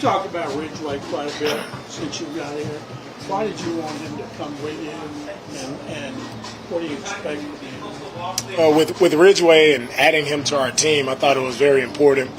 talked about Ridgeway quite a bit since you got here. Why did you want him to come with you, and what do you expect from him? With Ridgeway and adding him to our team, I thought it was very important.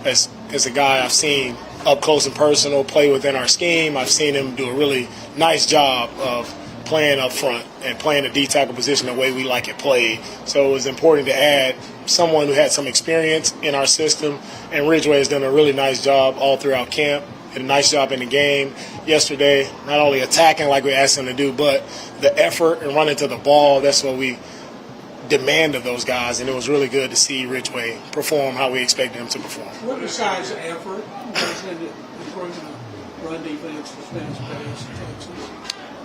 As a guy I've seen up close and personal play within our scheme, I've seen him do a really nice job of playing up front and playing the D-tackle position the way we like it played. So it was important to add someone who had some experience in our system, and Ridgeway has done a really nice job all throughout camp. Did a nice job in the game yesterday, not only attacking like we asked him to do, but the effort and running to the ball. That's what we demand of those guys, and it was really good to see Ridgeway perform how we expected him to perform. What besides the effort goes into improving the run defense, defense base, Texas?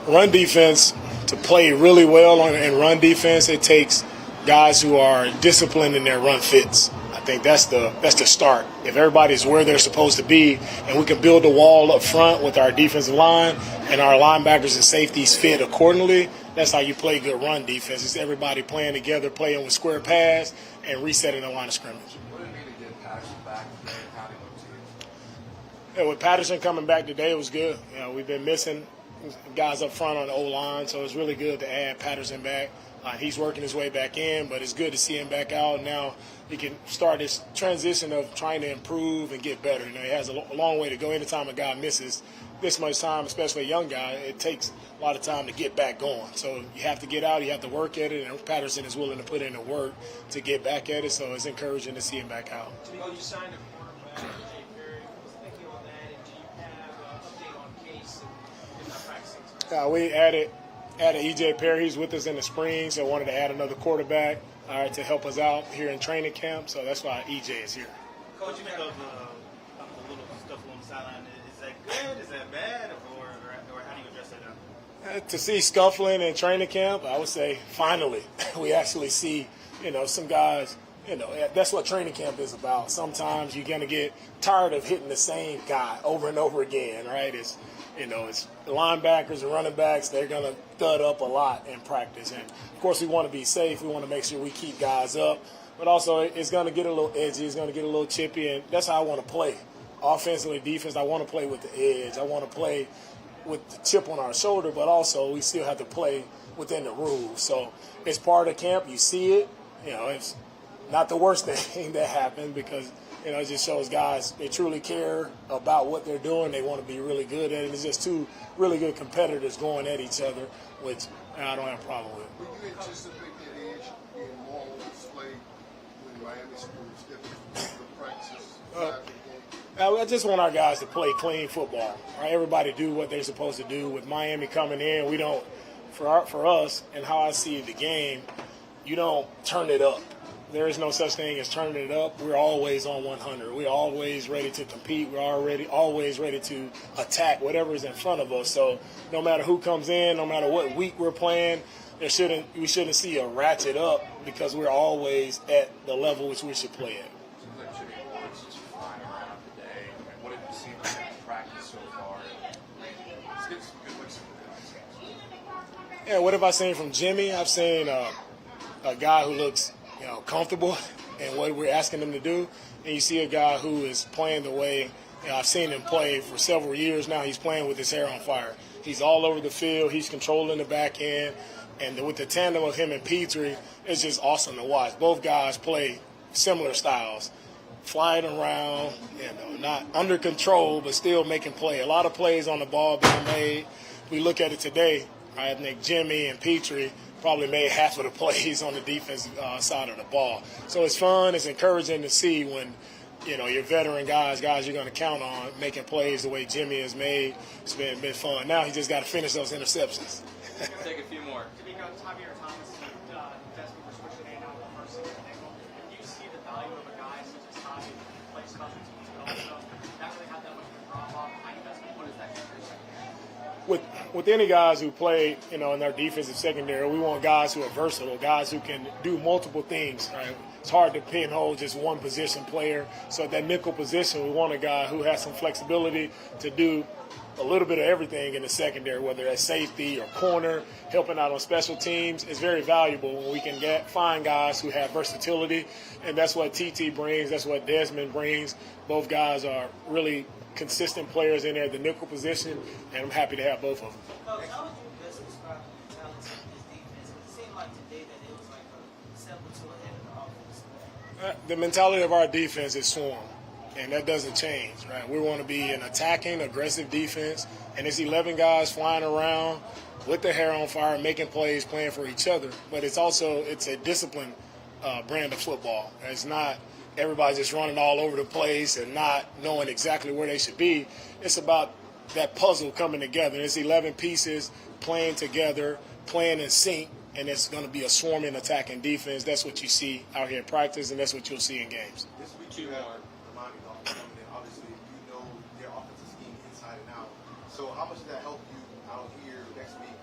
Run defense, to play really well in run defense, it takes guys who are disciplined in their run fits. I think that's the start. If everybody's where they're supposed to be, and we can build a wall up front with our defensive line and our linebackers and safeties fit accordingly, that's how you play good run defense. It's everybody playing together, playing with square pass, and resetting the line of scrimmage. What did it mean to get Patterson back today? How did it look to you? Yeah, with Patterson coming back today, it was good. You know, we've been missing guys up front on the O-line, so it's really good to add Patterson back. He's working his way back in, but it's good to see him back out. Now he can start this transition of trying to improve and get better. You know, he has a long way to go. Anytime a guy misses this much time, especially a young guy, it takes a lot of time to get back going. So you have to get out, you have to work at it, and Patterson is willing to put in the work to get back at it, so it's encouraging to see him back out. DeMeco, you signed a quarterback, Jay Perry. What was thinking on that, and do you have an update on Case and not practicing? We added EJ Perry. He's with us in the spring, so wanted to add another quarterback to help us out here in training camp. So that's why EJ is here. Coach, you think of the little stuff on the sideline. Is that good? Is that bad? Or how do you address that now? To see scuffling in training camp, I would say finally we actually see, some guys. That's what training camp is about. Sometimes you're going to get tired of hitting the same guy over and over again, right? It's the linebackers and running backs, they're going to thud up a lot in practice. And, of course, we want to be safe. We want to make sure we keep guys up. But also it's going to get a little edgy. It's going to get a little chippy, and that's how I want to play. Offensively, defense, I want to play with the edge. I want to play with the chip on our shoulder, but also we still have to play within the rules. So it's part of camp. You see it. It's not the worst thing that happened because – it just shows guys they truly care about what they're doing. They want to be really good at it. It's just two really good competitors going at each other, which I don't have a problem with. Would you anticipate that edge being more on display when Miami schools get the practices? I just want our guys to play clean football. Right? Everybody do what they're supposed to do. With Miami coming in, we don't. For us and how I see the game, you don't turn it up. There is no such thing as turning it up. We're always on 100. We're always ready to compete. We're always ready to attack whatever is in front of us. So no matter who comes in, no matter what week we're playing, we shouldn't see a ratchet up because we're always at the level which we should play at. Seems like Jimmy Ward's just flying around today. And what have you seen from him in practice so far? Let's get some good looks into that. Yeah, what have I seen from Jimmy? I've seen a guy who looks comfortable in what we're asking him to do. And you see a guy who is playing the way I've seen him play for several years now. He's playing with his hair on fire. He's all over the field. He's controlling the back end. And with the tandem of him and Petrie, it's just awesome to watch. Both guys play similar styles, flying around, not under control, but still making play. A lot of plays on the ball being made. We look at it today, I think Jimmy and Petrie probably made half of the plays on the defensive side of the ball. So it's fun. It's encouraging to see when, your veteran guys you're going to count on, making plays the way Jimmy has made. It's been fun. Now he just got to finish those interceptions. Take a few more. DeMeco, Javier Thomas, investment for switching in out of the first and nickel. Do you see the value of a guy such as Javi who plays special teams but also not really have that much of a drop-off high investment? What is that for your secondary? With any guys who play, in their defensive secondary, we want guys who are versatile, guys who can do multiple things. Right? It's hard to pinhole just one position player. So at that nickel position, we want a guy who has some flexibility to do a little bit of everything in the secondary, whether that's safety or corner, helping out on special teams. It's very valuable when we can find guys who have versatility, and that's what TT brings. That's what Desmond brings. Both guys are really consistent players in there at the nickel position, and I'm happy to have both of them. Coach, how would you best describe the mentality of this defense? Because it seemed like today that it was like a step or two ahead of the offense. The mentality of our defense is swarm, and that doesn't change, right? We want to be an attacking, aggressive defense, and it's 11 guys flying around with their hair on fire, making plays, playing for each other. But it's a disciplined brand of football. It's not everybody just running all over the place and not knowing exactly where they should be. It's about that puzzle coming together. It's 11 pieces playing together, playing in sync, and it's going to be a swarming attacking defense. That's what you see out here in practice, and that's what you'll see in games. This week you have the Miami Dolphins coming in. Obviously, you know their offensive scheme inside and out. So how much does that help you out here next week,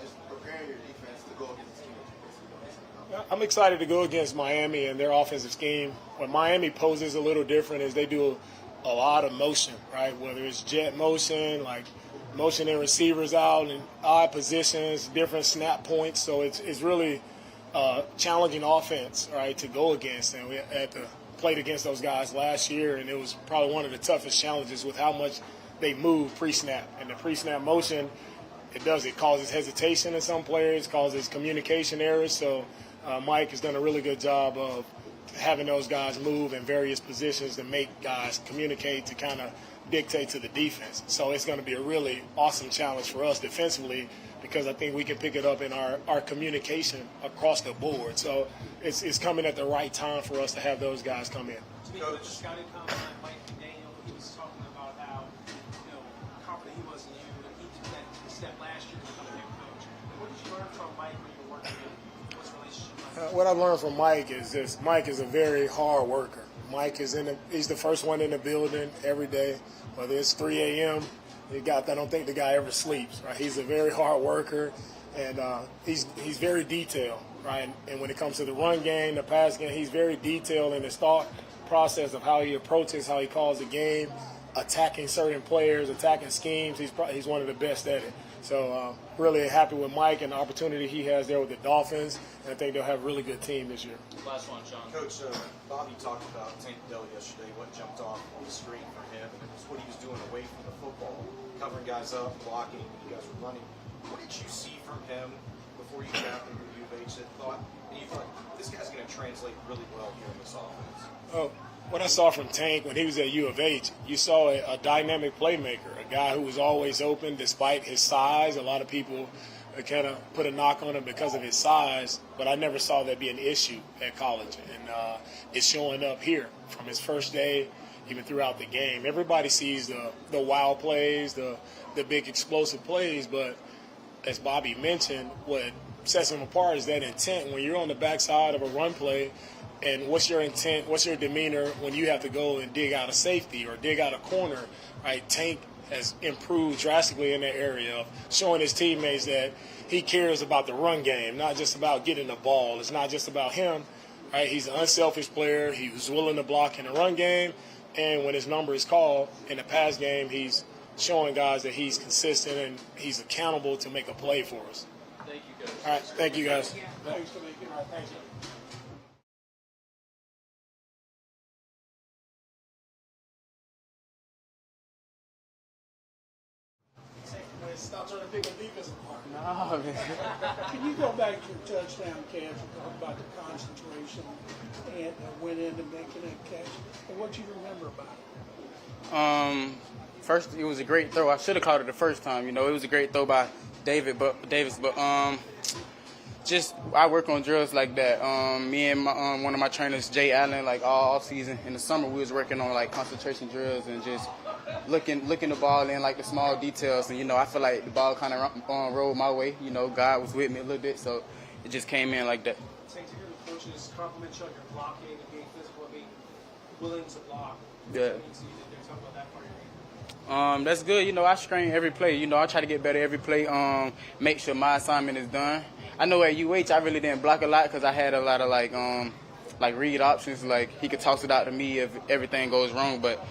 just preparing your defense to go against the team that you basically don't inside and out? I'm excited to go against Miami and their offensive scheme. What Miami poses a little different is they do a lot of motion, right? Whether it's jet motion, like motioning receivers out in odd positions, different snap points. So it's really challenging offense, right, to go against. And we had to play against those guys last year, and it was probably one of the toughest challenges with how much they move pre-snap. And the pre-snap motion, it causes hesitation in some players, causes communication errors. So Mike has done a really good job of having those guys move in various positions to make guys communicate to kind of dictate to the defense. So it's going to be a really awesome challenge for us defensively because I think we can pick it up in our communication across the board. So it's coming at the right time for us to have those guys come in. Speaking of the scouting combine, Mike McDaniel, he was talking about how confident he was in you, and he took that step last year to become a head coach. What did you learn from Mike when you were working with him? What's the relationship like? What I've learned from Mike is this: Mike is a very hard worker. Mike is he's the first one in the building every day, whether it's 3 a.m. I don't think the guy ever sleeps, right? He's a very hard worker, and he's very detailed, right? And when it comes to the run game, the pass game, he's very detailed in his thought process of how he approaches, how he calls the game, attacking certain players, attacking schemes. He's one of the best at it. So really happy with Mike and the opportunity he has there with the Dolphins, and I think they'll have a really good team this year. Last one, Sean. Coach, Bobby talked about Tank Dell yesterday, what jumped off on the screen for him, and it was what he was doing away from the football, covering guys up, blocking, when you guys were running. What did you see from him before you got him to U of H that you thought this guy's going to translate really well here in this offense? Oh, what I saw from Tank when he was at U of H, you saw a dynamic playmaker, a guy who was always open despite his size. A lot of people kind of put a knock on him because of his size, but I never saw that be an issue at college. And it's showing up here from his first day, even throughout the game. Everybody sees the wow plays, the big explosive plays, but as Bobby mentioned, what sets him apart is that intent. When you're on the backside of a run play, and what's your intent, what's your demeanor when you have to go and dig out a safety or dig out a corner, right? Tank has improved drastically in that area of showing his teammates that he cares about the run game, not just about getting the ball. It's not just about him, right? He's an unselfish player. He was willing to block in the run game, and when his number is called in the pass game, he's showing guys that he's consistent and he's accountable to make a play for us. Thank you, guys. All right, thank you guys. Thanks for making our thanks. Stop trying to pick a defense apart. No, man. Can you go back to your touchdown catch and talk about the concentration and went into making that catch and what you remember about it? First, it was a great throw. I should have caught it the first time. It was a great throw by Davis, but just I work on drills like that. Me and one of my trainers, Jay Allen, like all season in the summer, we was working on like concentration drills and just looking the ball in like the small details. And I feel like the ball kind of rolled my way. God was with me a little bit, so it just came in like that. Saying to hear the coaches compliment you on your blocking and being physical and being willing to block. Yeah. They're talking about that part of your game. That's good. I strain every play. I try to get better every play. Make sure my assignment is done. I know at UH I really didn't block a lot because I had a lot of like read options. Like he could toss it out to me if everything goes wrong. But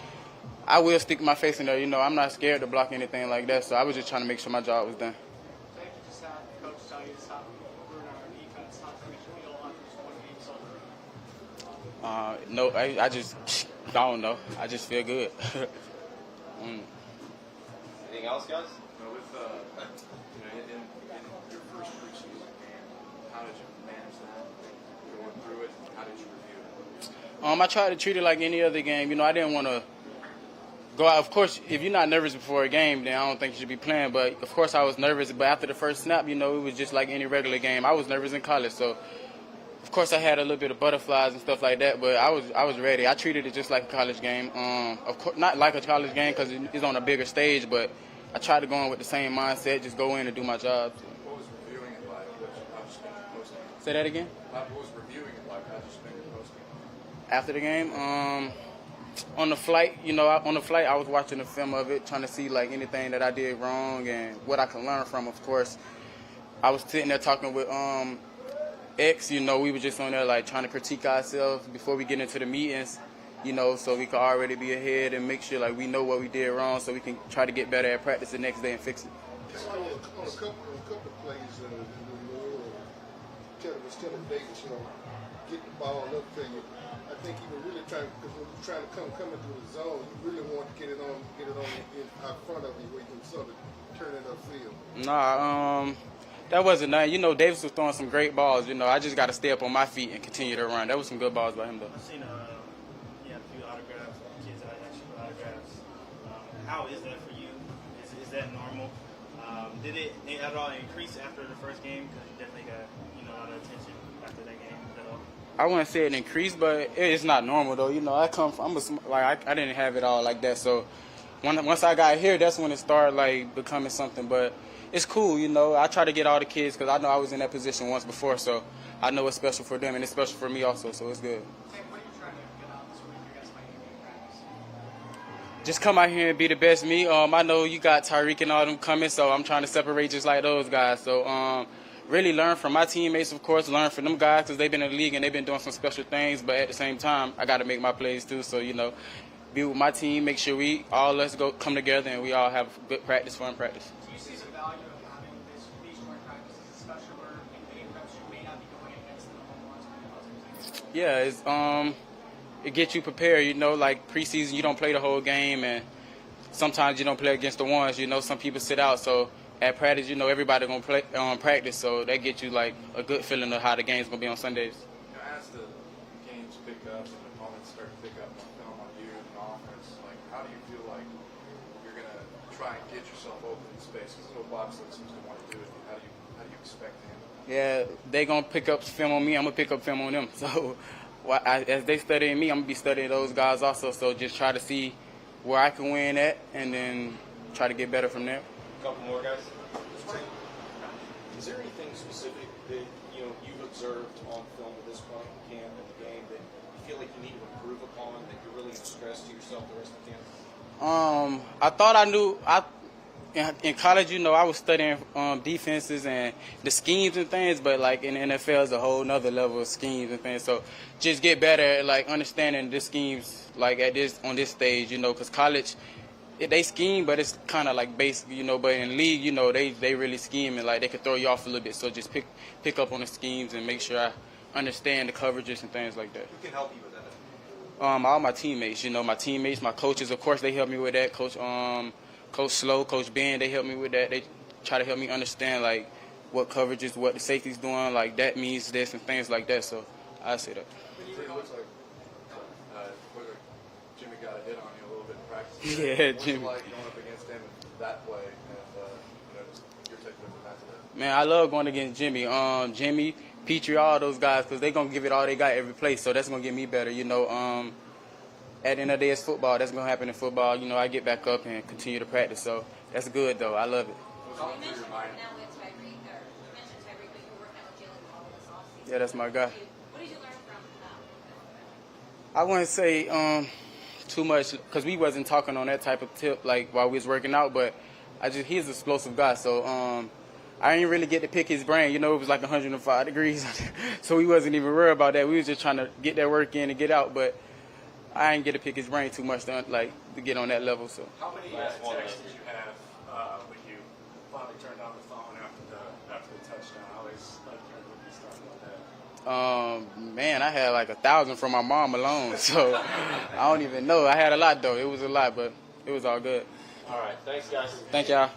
I will stick my face in there. I'm not scared to block anything like that. So I was just trying to make sure my job was done. Thank you. Just had coach tell you to stop ruining our defense, not to make you feel like there's one game so. No, I just I don't know. I just feel good. Anything else, guys? With in your first preseason game, how did you manage that? Going through it, how did you review it? I tried to treat it like any other game. I didn't want to go out. Of course, if you're not nervous before a game, then I don't think you should be playing. But, of course, I was nervous. But after the first snap, it was just like any regular game. I was nervous in college. So, of course, I had a little bit of butterflies and stuff like that. But I was ready. I treated it just like a college game. Of course, not like a college game because it's on a bigger stage. But I tried to go in with the same mindset, just go in and do my job. What was reviewing it like? How did you spend your post game? Say that again? What was reviewing it like? How did you spend your post game? After the game, on the flight, I was watching the film of it, trying to see like anything that I did wrong and what I can learn from. Of course, I was sitting there talking with X. We were just on there like trying to critique ourselves before we get into the meetings. So we could already be ahead and make sure like we know what we did wrong, so we can try to get better at practice the next day and fix it. Just on a couple of plays, was telling Davis, get the ball and everything. I think you were really trying, because when you're trying to come into the zone, you really want to get it on out front of you where you can sort of turn it upfield. Nah, that wasn't nothing. Davis was throwing some great balls. I just got to stay up on my feet and continue to run. That was some good balls by him, though. I've seen you had a few autographs, kids that asked you for autographs. How is that for you? Is that normal? Did it at all increase after the first game? Because you definitely got a lot of attention after that game. I wouldn't say it increased, but it's not normal though. I come from I didn't have it all like that. So once I got here, that's when it started like becoming something. But it's cool, I try to get all the kids because I know I was in that position once before, so I know it's special for them and it's special for me also. So it's good. What are you trying to get out this week against Miami practice? Just come out here and be the best me. I know you got Tyreek and all them coming, so I'm trying to separate just like those guys. So really learn from my teammates, of course, learn from them guys because they've been in the league and they've been doing some special things. But at the same time, I got to make my plays too. So, be with my team, make sure we all come together and we all have good practice, fun practice. Do you see the value of having these joint practices, especially where in big reps you may not be going against the home runs? Yeah, it gets you prepared. Like preseason, you don't play the whole game, and sometimes you don't play against the ones. Some people sit out, so. At practice, everybody gonna play practice, so that gets you like a good feeling of how the game's gonna be on Sundays. As the games pick up and opponents start to pick up on film on you and offense, like how do you feel like you're gonna try and get yourself open in space? Because no bobsled seems to want to do it. How do you expect to handle it? Yeah, they gonna pick up film on me. I'm gonna pick up film on them. So as they studying me, I'm gonna be studying those guys also. So just try to see where I can win at, and then try to get better from there. Couple more guys. Is there anything specific that you've observed on film at this point in camp and the game that you feel like you need to improve upon, that you're really going to stress to yourself the rest of the camp? I thought I knew. In college, I was studying defenses and the schemes and things, but like in the NFL, is a whole nother level of schemes and things. So just get better at like understanding the schemes like on this stage, because college. They scheme, but it's kind of like basic, But in league, they really scheme and like they could throw you off a little bit. So just pick up on the schemes and make sure I understand the coverages and things like that. Who can help you with that? All my teammates, my coaches, of course, they help me with that. Coach Slow, Coach Ben, they help me with that. They try to help me understand like what coverages, what the safety's doing, like that means this and things like that. So I say that. It looks like Jimmy got a hit on you a little bit in practice. Yeah, What's Jimmy. it like going up against him that way and just your take with that? Man, I love going against Jimmy. Jimmy, Petrie, all those guys, because they're going to give it all they got every play, so that's going to get me better, At the end of the day, it's football. That's going to happen in football. I get back up and continue to practice, so that's good, though. I love it. You mentioned working out with Tyreek, but you were working out with Jalen all this offseason. Yeah, that's my guy. What did you learn from I wouldn't say too much, because we wasn't talking on that type of tip, like, while we was working out, but he's an explosive guy, so I didn't really get to pick his brain. It was like 105 degrees, so we wasn't even worried about that. We was just trying to get that work in and get out, but I didn't get to pick his brain too much to get on that level. So. How many texts did you have when you finally turned on the phone after the touchdown? I always like hearing what you started with that. Man, I had like 1,000 from my mom alone, so I don't even know. I had a lot though. It was a lot, but it was all good. All right, thanks, guys. Thank y'all.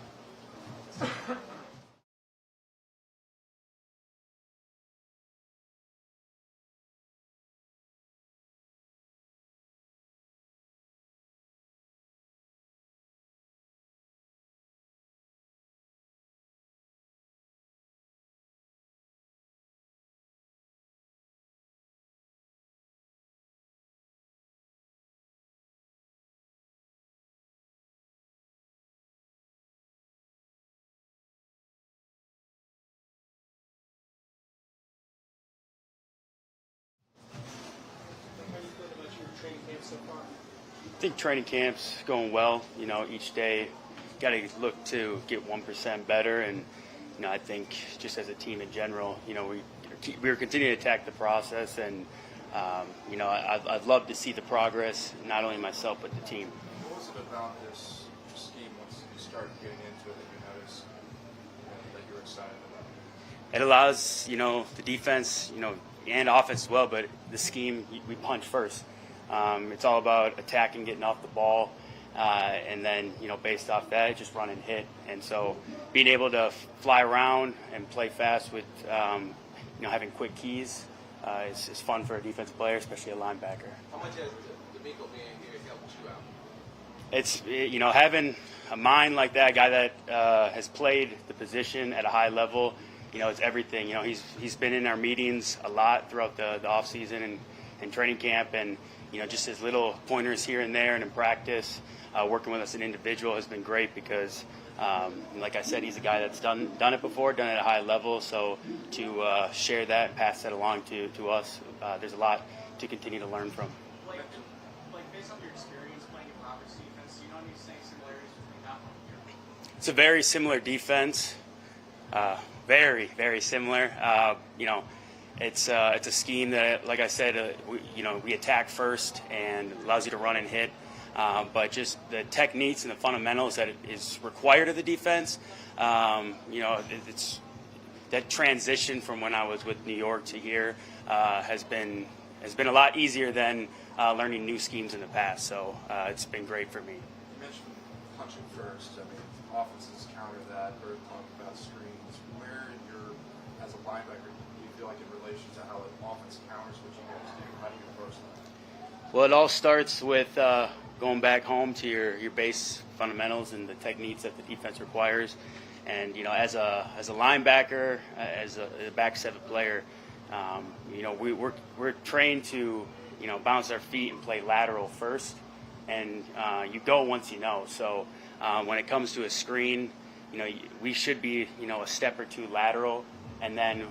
How do you feel about your training camp so far? I think training camp's going well. You know, each day got to look to get 1% better, and you know, I think just as a team in general, you know, we're continuing to attack the process, and you know, I'd love to see the progress, not only myself but the team. What was it about this scheme once you started getting into it that you noticed that you were excited about? It allows, you know, the defense, you know, and offense as well, but the scheme, we punch first. It's all about attacking, getting off the ball, and then, you know, based off that, just run and hit. And so being able to fly around and play fast with, you know, having quick keys is fun for a defensive player, especially a linebacker. How much has DeMeco being here helped you out? It's, you know, having a mind like that, a guy that has played the position at a high level, you know, it's everything. You know, he's been in our meetings a lot throughout the off season and training camp, and you know, just his little pointers here and there and in practice, working with us as an individual has been great because, like I said, he's a guy that's done it before, done it at a high level. So to share that and pass that along to us, there's a lot to continue to learn from. Like based on your experience playing in Robert's defense, do you know any similarities between that one and your? It's a very similar defense, very, very similar. You know, it's a scheme that, like I said, we attack first and allows you to run and hit. But just the techniques and the fundamentals that is required of the defense, you know, it's that transition from when I was with New York to here has been a lot easier than learning new schemes in the past. So it's been great for me. You mentioned punching first. I mean, offenses counter that or talk about screens. Where as a linebacker, do you feel like in relation to how an offense counters what you guys do? How do you approach that? Well, it all starts with going back home to your base fundamentals and the techniques that the defense requires. And you know, as a linebacker, as a back seven player, you know, we're trained to, you know, bounce our feet and play lateral first, and you go once you know. So when it comes to a screen, you know, we should be, you know, a step or two lateral, and then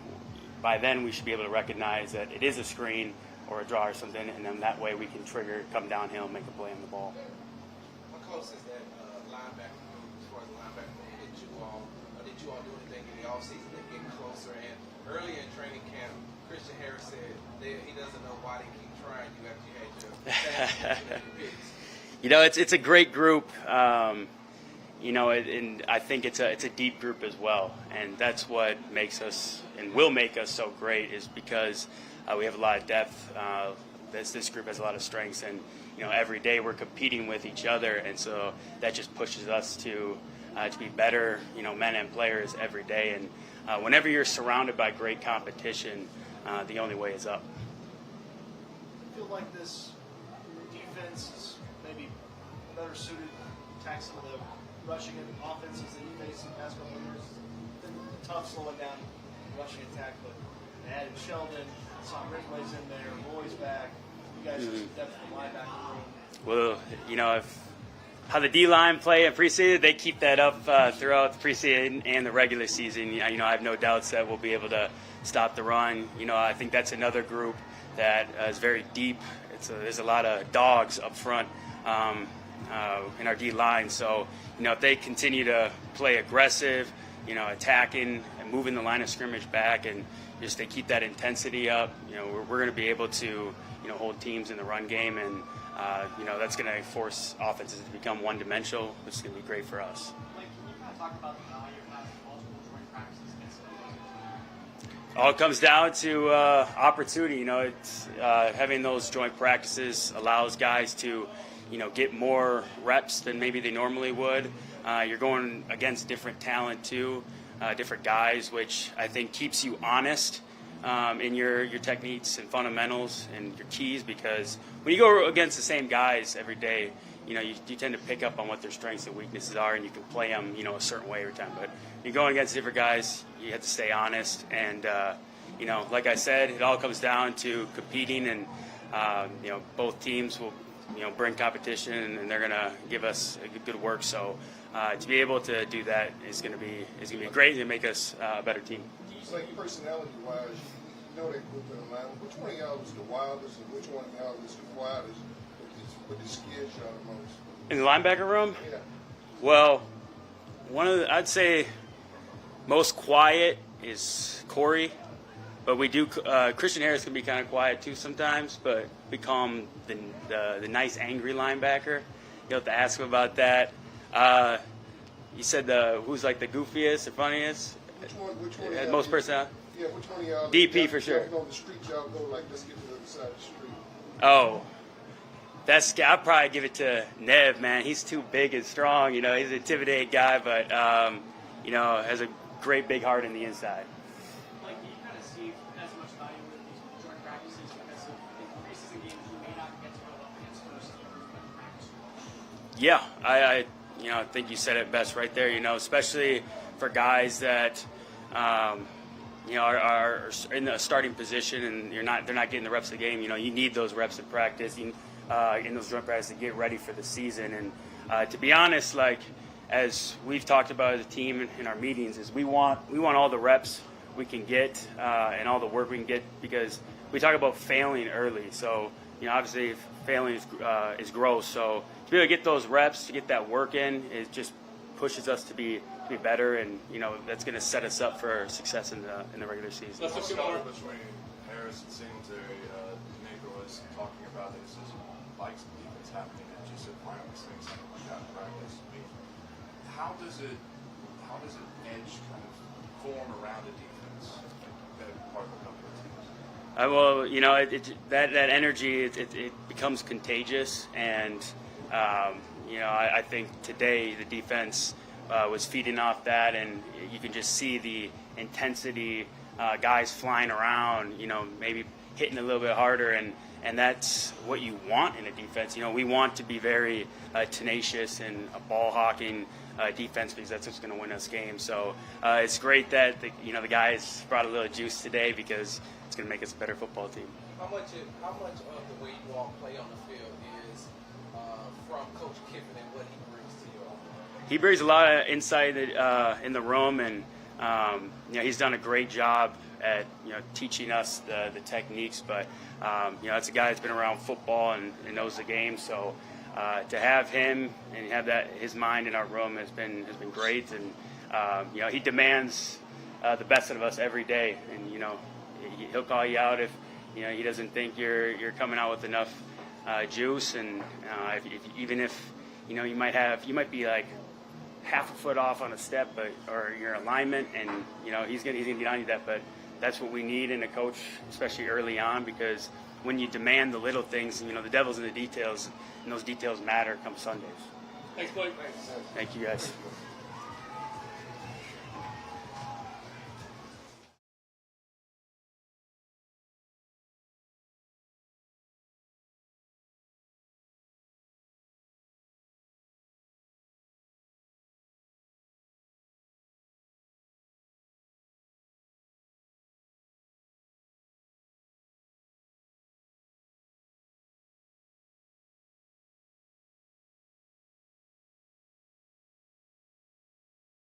by then we should be able to recognize that it is a screen or a draw or something, and then that way we can trigger, come downhill, make a play on the ball. How close is that linebacker move as far as the linebacker move? Did you all do anything in the offseason to get closer? And earlier in training camp, Christian Harris said he doesn't know why they keep trying you after you had your picks. You know, it's a great group. You know, and I think it's a deep group as well, and that's what makes us and will make us so great is because we have a lot of depth. This group has a lot of strengths, and you know, every day we're competing with each other, and so that just pushes us to be better, you know, men and players every day. And whenever you're surrounded by great competition, the only way is up. I feel like this defense is maybe better suited to attack some of the rushing and offenses that you faced in the past couple of years. It's been tough slowing down rushing attack, but they added Sheldon, saw Ridley's in there, Roy's back. You guys have depth in the linebacker room. Well, you know, how the D-line play in preseason, they keep that up throughout the preseason and the regular season. You know, I have no doubts that we'll be able to stop the run. You know, I think that's another group that is very deep. There's a lot of dogs up front in our D-line. So, you know, if they continue to play aggressive, you know, attacking and moving the line of scrimmage back, and just they keep that intensity up, you know, we're going to be able to, you know, hold teams in the run game, and you know, that's going to force offenses to become one-dimensional, which is going to be great for us. Like, can you kind of talk about the value of having multiple joint practices against the opposing team? All it comes down to opportunity. You know, it's having those joint practices allows guys to, get more reps than maybe they normally would. You're going against different talent too, different guys, which I think keeps you honest in your techniques and fundamentals and your keys, because when you go against the same guys every day, you tend to pick up on what their strengths and weaknesses are, and you can play them, a certain way every time. But you're going against different guys, you have to stay honest. And, like I said, it all comes down to competing, and, both teams will, bring competition, and they're going to give us a good work. So to be able to do that is going to be great and make us a better team. Like personality-wise, you know that group in the line. Which one of y'all is the wildest, and which one of y'all is the quietest, but the scares y'all the most? In the linebacker room? Yeah. Well, I'd say most quiet is Corey, but we do. Christian Harris can be kind of quiet too sometimes, but we call him the nice angry linebacker. You have to ask him about that. You said who's like the goofiest or funniest? Which one? Most personality? Yeah, which one of y'all? DP for sure. On the street, y'all go like, let's get to the other side of the street. Oh, I'd probably give it to Nev, man. He's too big and strong. He's an intimidating guy, but has a great big heart in the inside. Like, do you kind of see as much value with these joint practices because of in preseason games you may not get to go up against first teamers in practice? Yeah, I think you said it best right there. Especially for guys that are in a starting position and they're not getting the reps of the game. You need those reps in practice, in those joint practices to get ready for the season. And to be honest, like as we've talked about as a team in our meetings, is we want all the reps we can get and all the work we can get, because we talk about failing early. So obviously failing is gross. So to be able to get those reps, to get that work in, it just pushes us to be better, and that's going to set us up for success in the regular season. Let's look at between Harris and Singletary. DeMeco was talking about this as likes defense happening, and just said playing these things like that in practice. I mean, how does it edge kind of form around a defense that part of the company teams? That energy it becomes contagious, and I think today the defense was feeding off that, and you can just see the intensity, guys flying around, maybe hitting a little bit harder, and that's what you want in a defense. We want to be very tenacious and a ball hawking defense, because that's what's going to win us games. So it's great that the guys brought a little juice today, because it's going to make us a better football team. How much of the way you all play on the field is from Coach Kiffin and what he brings to you all? He brings a lot of insight in the room, and he's done a great job at teaching us the techniques. But it's a guy that's been around football and knows the game. So to have him and have his mind in our room has been great. And he demands the best out of us every day. And he'll call you out if he doesn't think you're coming out with enough juice. And even if you might be like half a foot off on a step, or your alignment, and he's gonna get on you that. But that's what we need in a coach, especially early on, because when you demand the little things, the devil's in the details, and those details matter come Sundays. Thanks, Blake. Thank you, guys.